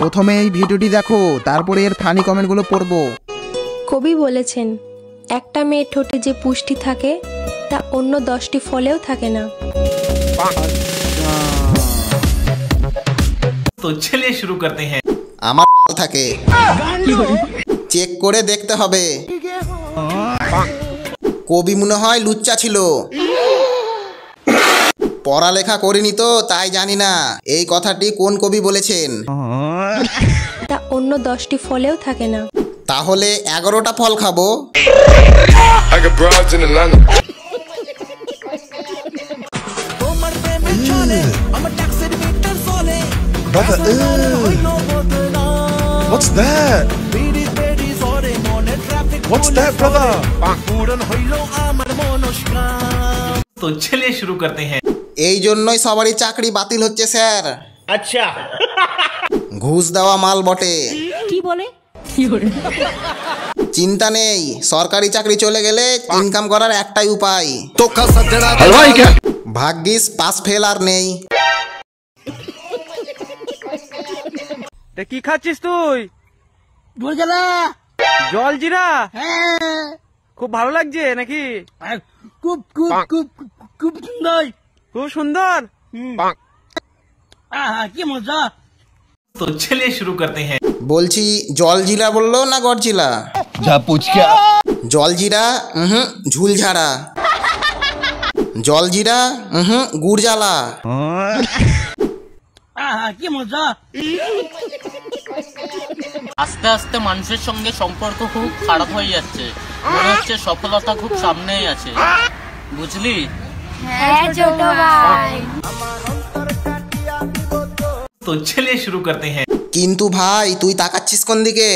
প্রথমে এই ভিডিওটি দেখো, তারপরে এর ফানি কমেন্টগুলো পড়বো। কবি বলেছেন, একটা মেয়ের ঠোঁটে যে পুষ্টি থাকে তা অন্য 10টি ফলেও থাকে না। তো চলিए शुरू करते हैं। আমার থাকে, চেক করে দেখতে হবে। কবি মনে হয় লুচ্চা ছিল, পড়ালেখা করিনি তো তাই জানি না এই কথাটি কোন কবি বলেছেন। তা অন্য 10টি ফলেও থাকে না। তাহলে 11টা ফল খাবো। Brother, what's that? What's that, brother? तो चलिए शुरू करते हैं। এই জন্যই সবারই চাকরি বাতিল হচ্ছে স্যার। अच्छा ঘুষ দেওয়া মাল বটে। কি বলে? চিন্তা নেই, সরকারি চাকরি চলে গেলে ইনকাম করার একটাই উপায়। ভাগ্যিস পাস ফেল আর নেই। কি খাচ্ছিস তুই? জল জিরা? খুব ভালো লাগছে নাকি? খুব খুব খুব খুব সুন্দর। খুব সুন্দর। কি মজা। तो चलिए शुरू करते हैं। বলছি জল জিরা বললো না গরজিলা? जा पूछ क्या? জল জিরা ঝুল ঝাড়া, জল জিরা গুড় জ্বালা। কি মজা। আস্তে আস্তে মানুষের সঙ্গে সম্পর্ক খুব খারাপ হয়ে যাচ্ছে, মনে হচ্ছে সফলতা খুব সামনেই আছে, বুঝলি? হ্যাঁ ছোট ভাই। तो चलिए शुरू करते हैं। কিন্তু ভাই তুই তাকাচ্ছিস কোন দিকে?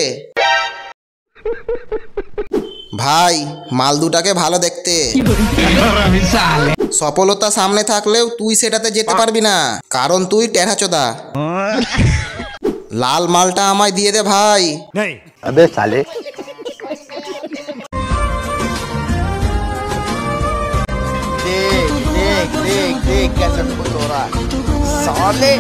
ভাই মাল দুটাকে ভালো দেখতে, সফলতা সামনে থাকলেও তুই সেটাতে যেতে পারবি না, কারণ তুই টেढ़ाचोदा। লাল মালটা আমায় দিয়ে দে ভাই। अबे साले। देख देख देख देख कैसे हो रहा है साले।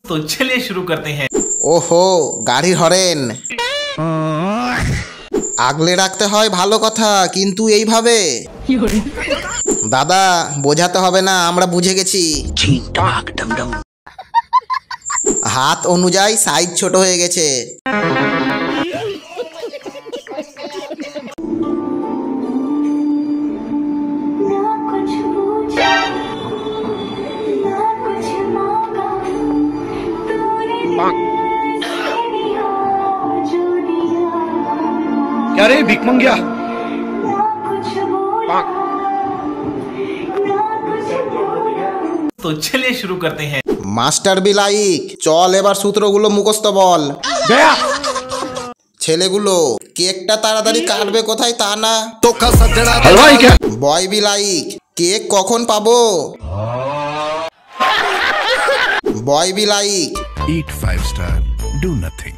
तो चलिए शुरू करते हैं। ওহো গাড়ির হরেন আগলে রাখতে হয় ভালো কথা, কিন্তু এইভাবে দাদা বোঝাতে হবে না, আমরা বুঝে গেছি। হাত অনুযায়ী সাইজ ছোট হয়ে গেছে। क्या रे भिख मंगिया? तो चलिए शुरू करते हैं। মাস্টার বিলাইক চল এবার সূত্রগুলো মুখস্থ বল। ছেলেগুলো কেকটা তাড়াতাড়ি কাটবে কোথায় তা না। বয় বিলাইক কেক কখন পাবো? বয় বিলাইক Eat 5 star, do nothing.